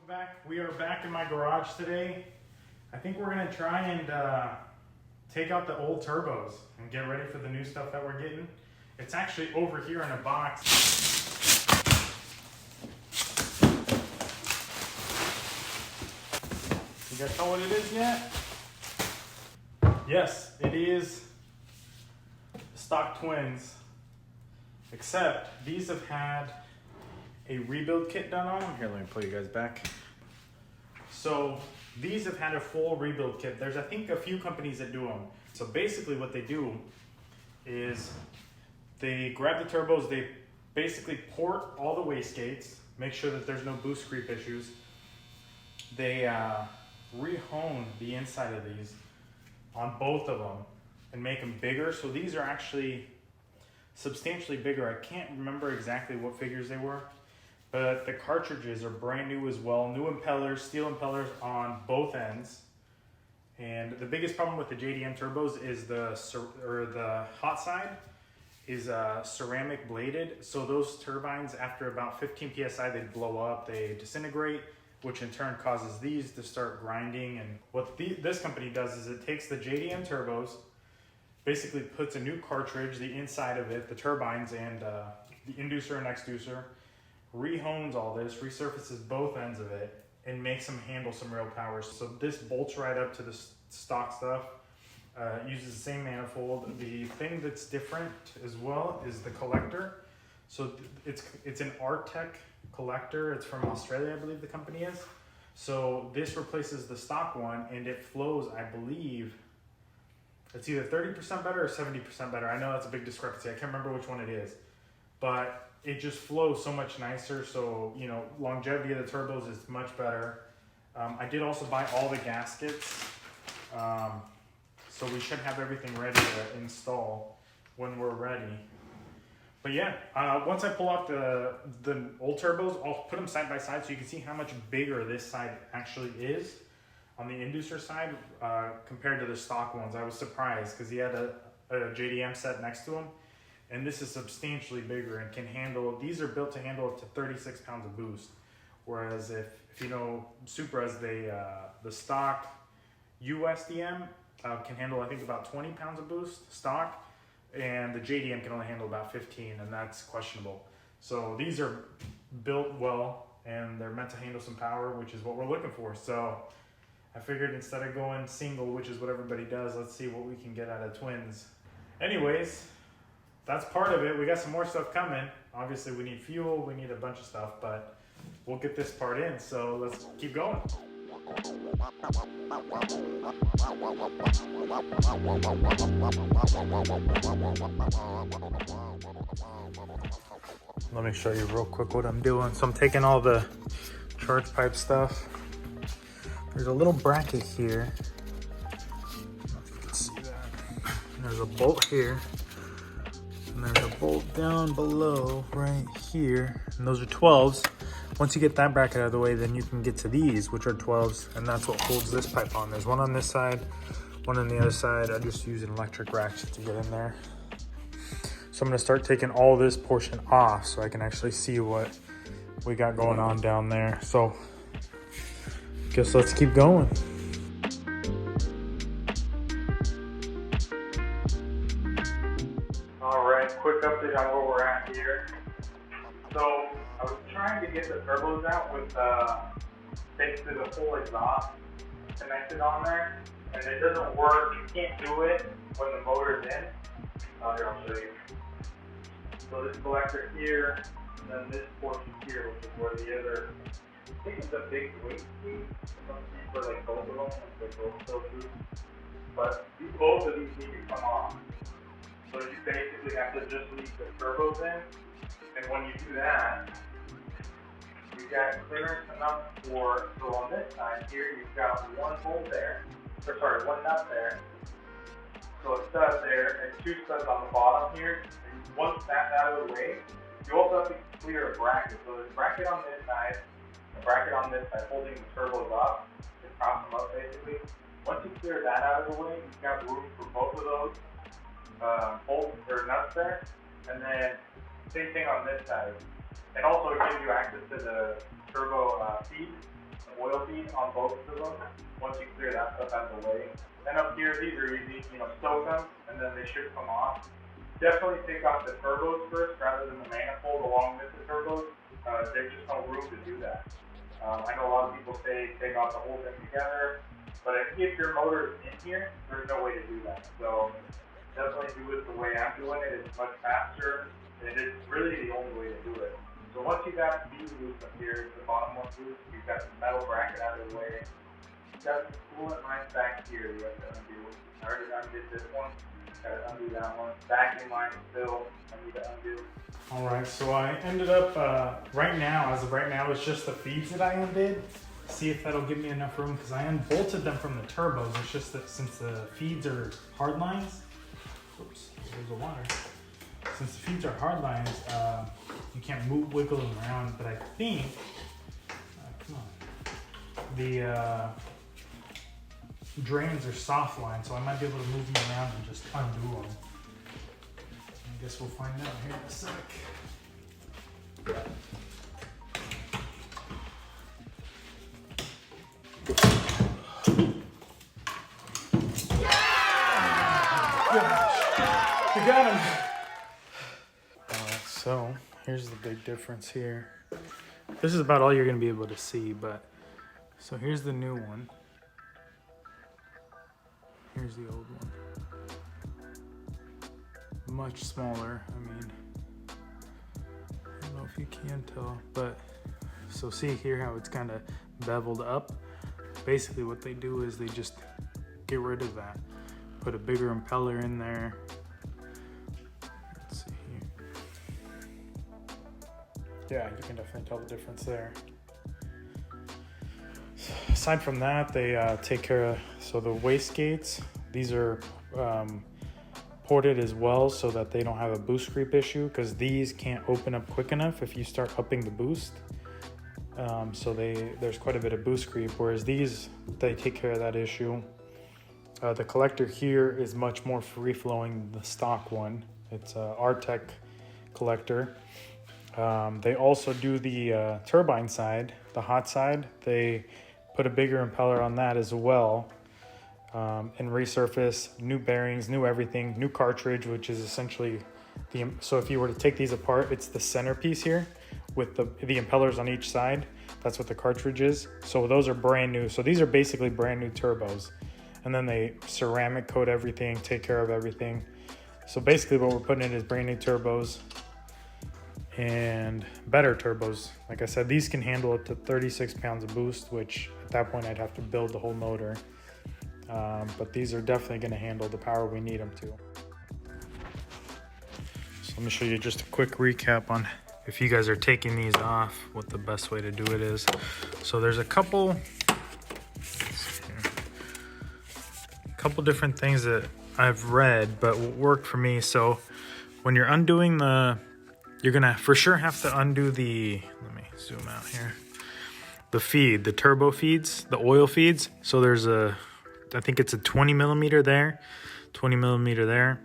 Welcome back. We are back in my garage today. I think we're gonna try and take out the old turbos and get ready for the new stuff that we're getting. It's actually over here in a box. You guys know what it is yet? Yes, it is stock twins, except these have had a rebuild kit done on them. Here, let me pull you guys back. So these have had a full rebuild kit. There's, I think, a few companies that do them. So basically what they do is they grab the turbos, they basically port all the wastegates, make sure that there's no boost creep issues. They rehone the inside of these on both of them and make them bigger. So these are actually substantially bigger. I can't remember exactly what figures they were, but the cartridges are brand new as well. New impellers, steel impellers on both ends. And the biggest problem with the JDM turbos is the hot side is ceramic bladed. So those turbines, after about 15 PSI, they blow up, they disintegrate, which in turn causes these to start grinding. And what this company does is it takes the JDM turbos, basically puts a new cartridge, the inside of it, the turbines and the inducer and exducer, rehones all this, resurfaces both ends of it, and makes them handle some real power. So this bolts right up to the stock stuff, uses the same manifold. The thing that's different as well is the collector. So it's an Artec collector. It's from Australia, I believe the company is. So this replaces the stock one, and it flows, I believe, it's either 30% better or 70% better. I know that's a big discrepancy. I can't remember which one it is, but it just flows so much nicer. So, you know, longevity of the turbos is much better. I did also buy all the gaskets. So we should have everything ready to install when we're ready. But yeah, once I pull out the old turbos, I'll put them side by side so you can see how much bigger this side actually is on the inducer side compared to the stock ones. I was surprised because he had a JDM set next to him, and this is substantially bigger and can handle, these are built to handle up to 36 pounds of boost. Whereas if you know Supras, the stock USDM can handle, I think, about 20 pounds of boost stock, and the JDM can only handle about 15, and that's questionable. So these are built well, and they're meant to handle some power, which is what we're looking for. So I figured instead of going single, which is what everybody does, let's see what we can get out of twins. Anyways, that's part of it. We got some more stuff coming. Obviously we need fuel, we need a bunch of stuff, but we'll get this part in. So let's keep going. Let me show you real quick what I'm doing. So I'm taking all the charge pipe stuff. There's a little bracket here. I don't know if you can see that. And there's a bolt here. And there's a bolt down below right here. And those are 12s. Once you get that bracket out of the way, then you can get to these, which are 12s. And that's what holds this pipe on. There's one on this side, one on the other side. I just use an electric ratchet to get in there. So I'm gonna start taking all this portion off so I can actually see what we got going on down there. So guess let's keep going. All right, quick update on where we're at here. So I was trying to get the turbos out with basically the full exhaust connected on there, and it doesn't work. You can't do it when the motor's in. Here, I'll show you. So this collector here, and then this portion here, which is where the other, I think it's a big weight seat for like both of them, like they both go through. But both of these need to come off. So you basically have to just leave the turbos in, and when you do that, you've got clearance enough for, so on this side here, you've got one bolt there, or sorry, one nut there. So a stud there, and two studs on the bottom here. And once that's out of the way, you also have to clear a bracket. So there's a bracket on this side, a bracket on this side holding the turbos up, to prop them up basically. Once you clear that out of the way, you've got room for both of those bolts or nuts there. And then same thing on this side. And also it gives you access to the turbo feed. the oil feed on both of them. Once you clear that stuff out of the way. Then up here, these are easy, you know, stoke them, and then they should come off. Definitely take off the turbos first rather than the manifold along with the turbos. There's just no room to do that. I know a lot of people say take off the whole thing together, but if your motor is in here, there's no way to do that. So definitely do it the way I'm doing it. It's much faster, and it's really the only way to do it. So once you got these loose up here, the bottom one loose, you've got the metal bracket out of the way. You've got the coolant lines back here you have to undo. I already undid this one. Gotta undo that one. Vacuum line still, I need to undo. Alright, so I ended up, right now, as of right now, it's just the feeds that I undid. See if that'll give me enough room, because I unbolted them from the turbos. It's just that since the feeds are hard lines, oops, there's the water. Since the feeds are hard lines, you can't wiggle them around, but I think, come on, the drains are soft lines, so I might be able to move them around and just undo them. I guess we'll find out here in a sec. Gosh, we got him. So here's the big difference here. This is about all you're gonna be able to see, but so here's the new one. Here's the old one. Much smaller. I mean, I don't know if you can tell, but so see here how it's kind of beveled up. Basically what they do is they just get rid of that. Put a bigger impeller in there. Let's see here. Yeah, you can definitely tell the difference there. Aside from that, they take care of, so the wastegates, these are ported as well so that they don't have a boost creep issue, because these can't open up quick enough if you start upping the boost. So there's quite a bit of boost creep, whereas these, they take care of that issue. The collector here is much more free-flowing than the stock one. It's a Artec collector. They also do the turbine side, the hot side. They put a bigger impeller on that as well, and resurface, new bearings, new everything, new cartridge, which is essentially so if you were to take these apart, it's the centerpiece here with the impellers on each side. That's what the cartridge is. So those are brand new. So these are basically brand new turbos. And then they ceramic coat everything, take care of everything. So basically what we're putting in is brand new turbos and better turbos. Like I said, these can handle up to 36 pounds of boost, which at that point I'd have to build the whole motor. But these are definitely going to handle the power we need them to. So let me show you just a quick recap on, if you guys are taking these off, what the best way to do it is. So there's a couple different things that I've read, but what worked for me. So when you're undoing you're gonna for sure have to undo the, let me zoom out here, the feed, the turbo feeds, the oil feeds. So there's I think it's a 20 millimeter there, 20 millimeter there.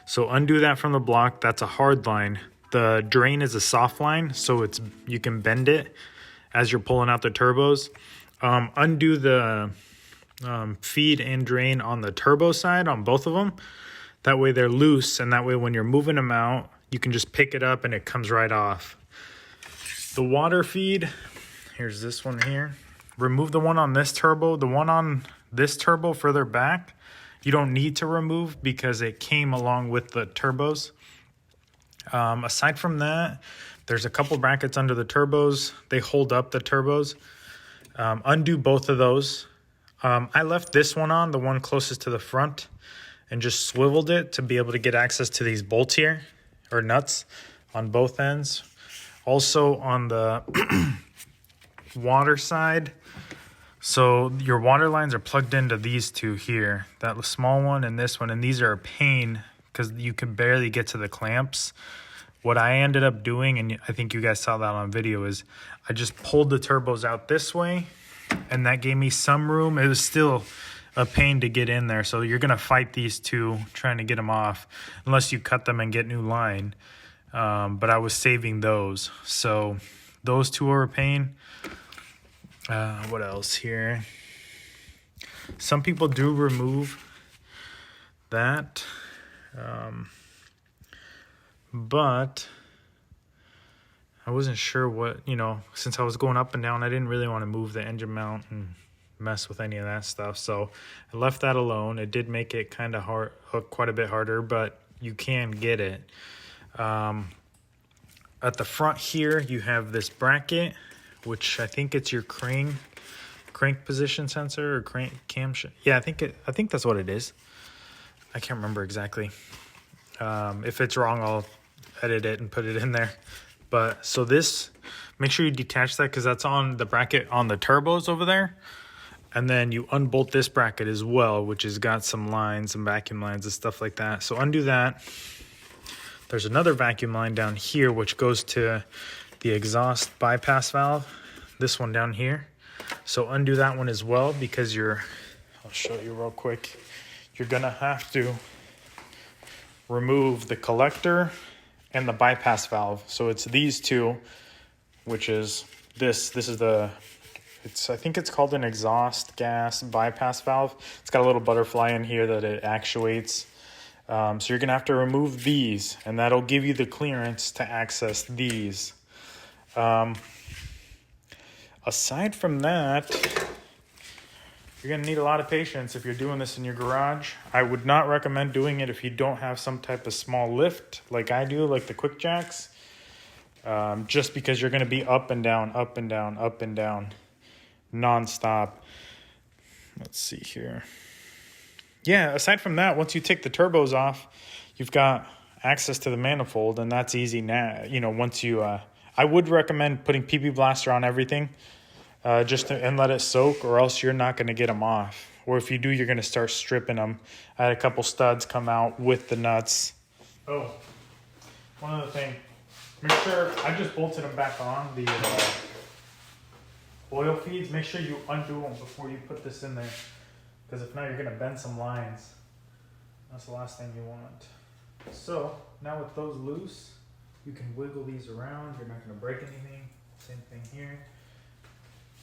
So undo that from the block. That's a hard line. The drain is a soft line, so you can bend it as you're pulling out the turbos. Undo the feed and drain on the turbo side on both of them. That way they're loose, and that way when you're moving them out, you can just pick it up and it comes right off. The water feed, here's this one here. Remove the one on this turbo. The one on this turbo further back, you don't need to remove because it came along with the turbos. Aside from that, there's a couple brackets under the turbos. They hold up the turbos. Undo both of those. I left this one on, the one closest to the front, and just swiveled it to be able to get access to these bolts here, or nuts, on both ends. Also on the water side, so your water lines are plugged into these two here, that small one and this one, and these are a pain because you can barely get to the clamps. What I ended up doing, and I think you guys saw that on video, is I just pulled the turbos out this way, and that gave me some room. It was still a pain to get in there, so you're gonna fight these two trying to get them off unless you cut them and get new line. But I was saving those, so those two are a pain. What else here? Some people do remove that, but I wasn't sure what, since I was going up and down, I didn't really want to move the engine mount and mess with any of that stuff. So I left that alone. It did make it kind of hard, quite a bit harder, but you can get it. At the front here, you have this bracket, which I think it's your crank position sensor or crank cam. Yeah, I think that's what it is. I can't remember exactly. If it's wrong, I'll edit it and put it in there. But so this, make sure you detach that because that's on the bracket on the turbos over there. And then you unbolt this bracket as well, which has got some lines, some vacuum lines and stuff like that. So undo that. There's another vacuum line down here, which goes to the exhaust bypass valve. This one down here. So undo that one as well because I'll show you real quick. You're gonna have to remove the collector and the bypass valve. So it's these two, which is this is I think it's called an exhaust gas bypass valve. It's got a little butterfly in here that it actuates. So you're gonna have to remove these and that'll give you the clearance to access these. Aside from that, you're gonna need a lot of patience if you're doing this in your garage. I would not recommend doing it if you don't have some type of small lift like I do, like the quick jacks. Just because you're gonna be up and down, up and down, up and down, non-stop. Let's see here. Yeah, aside from that, once you take the turbos off, you've got access to the manifold, and that's easy now. Once you, I would recommend putting PP Blaster on everything, and let it soak, or else you're not going to get them off. Or if you do, you're going to start stripping them. I had a couple studs come out with the nuts. Oh, one other thing. Make sure, I just bolted them back on, the oil feeds. Make sure you undo them before you put this in there. Because if not, you're going to bend some lines. That's the last thing you want. So, now with those loose, you can wiggle these around. You're not going to break anything. Same thing here.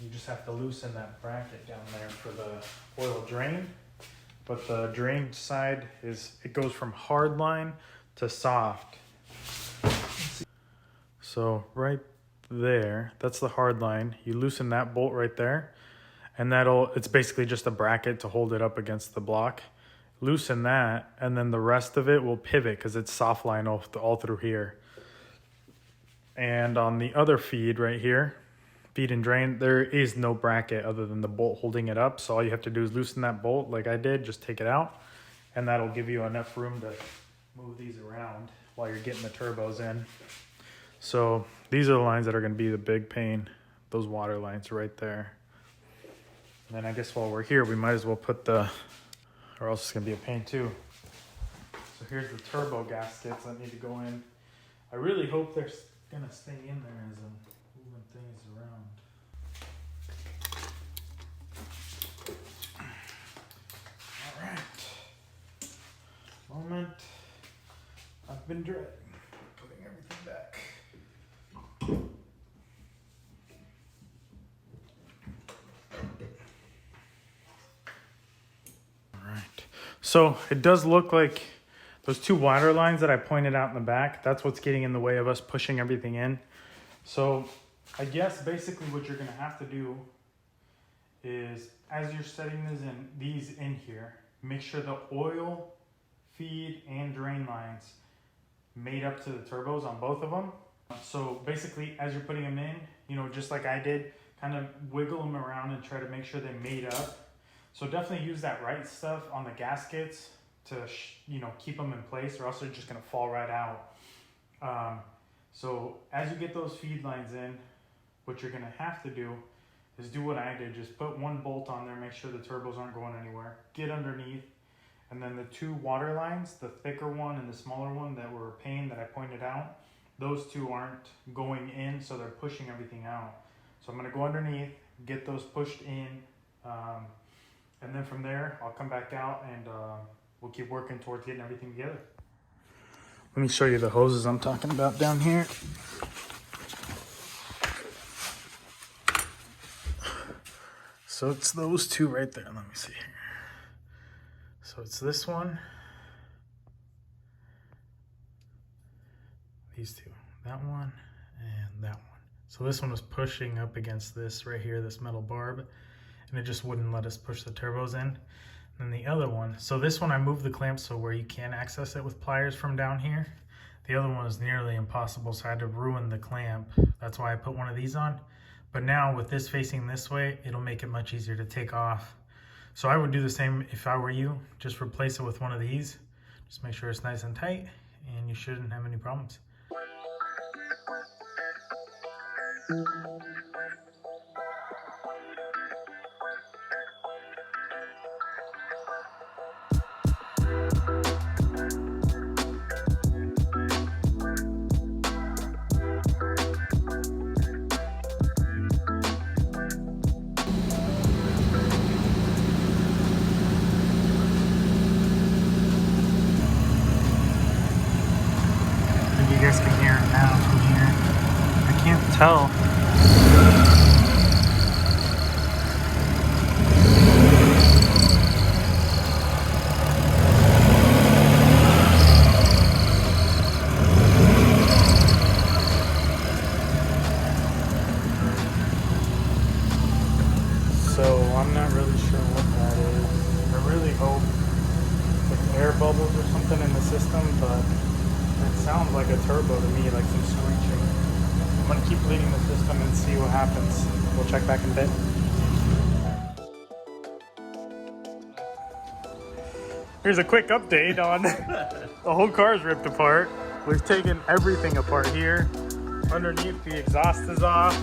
You just have to loosen that bracket down there for the oil drain. But the drain side it goes from hard line to soft. So right there, that's the hard line. You loosen that bolt right there. And it's basically just a bracket to hold it up against the block. Loosen that, and then the rest of it will pivot because it's soft line all through here. And on the other feed right here, feed and drain, there is no bracket other than the bolt holding it up. So all you have to do is loosen that bolt like I did, just take it out. And that'll give you enough room to move these around while you're getting the turbos in. So these are the lines that are gonna be the big pain. Those water lines right there. And then I guess while we're here, we might as well put or else it's gonna be a pain too. So here's the turbo gaskets that need to go in. I really hope they're gonna stay in there as I'm moving things around. All right. Moment I've been dreading. Putting everything back. So it does look like those two water lines that I pointed out in the back, that's what's getting in the way of us pushing everything in. So I guess basically what you're gonna have to do is, as you're setting these in here, make sure the oil, feed, and drain lines made up to the turbos on both of them. So basically, as you're putting them in, just like I did, kind of wiggle them around and try to make sure they made up. So definitely use that right stuff on the gaskets to, keep them in place, or else they're just gonna fall right out. So as you get those feed lines in, what you're gonna have to do is do what I did. Just put one bolt on there, make sure the turbos aren't going anywhere. Get underneath, and then the two water lines, the thicker one and the smaller one that were a pain that I pointed out, those two aren't going in, so they're pushing everything out. So I'm gonna go underneath, get those pushed in, and then from there, I'll come back out and we'll keep working towards getting everything together. Let me show you the hoses I'm talking about down here. So it's those two right there. Let me see here. So it's this one, these two, that one, and that one. So this one was pushing up against this right here, this metal barb, and it just wouldn't let us push the turbos in. And then the other one, so this one I moved the clamp so where you can access it with pliers from down here. The other one was nearly impossible, so I had to ruin the clamp. That's why I put one of these on. But now with this facing this way, it'll make it much easier to take off. So I would do the same if I were you. Just replace it with one of these. Just make sure it's nice and tight, and you shouldn't have any problems. You guys can hear it now from here. I can't tell. So I'm not really sure what that is. I really hope it's air bubbles or something in the system, but it sounds like a turbo to me, like some screeching. I'm gonna keep bleeding the system and see what happens. We'll check back in a bit. Here's a quick update on the whole car's ripped apart. We've taken everything apart here. Underneath, the exhaust is off.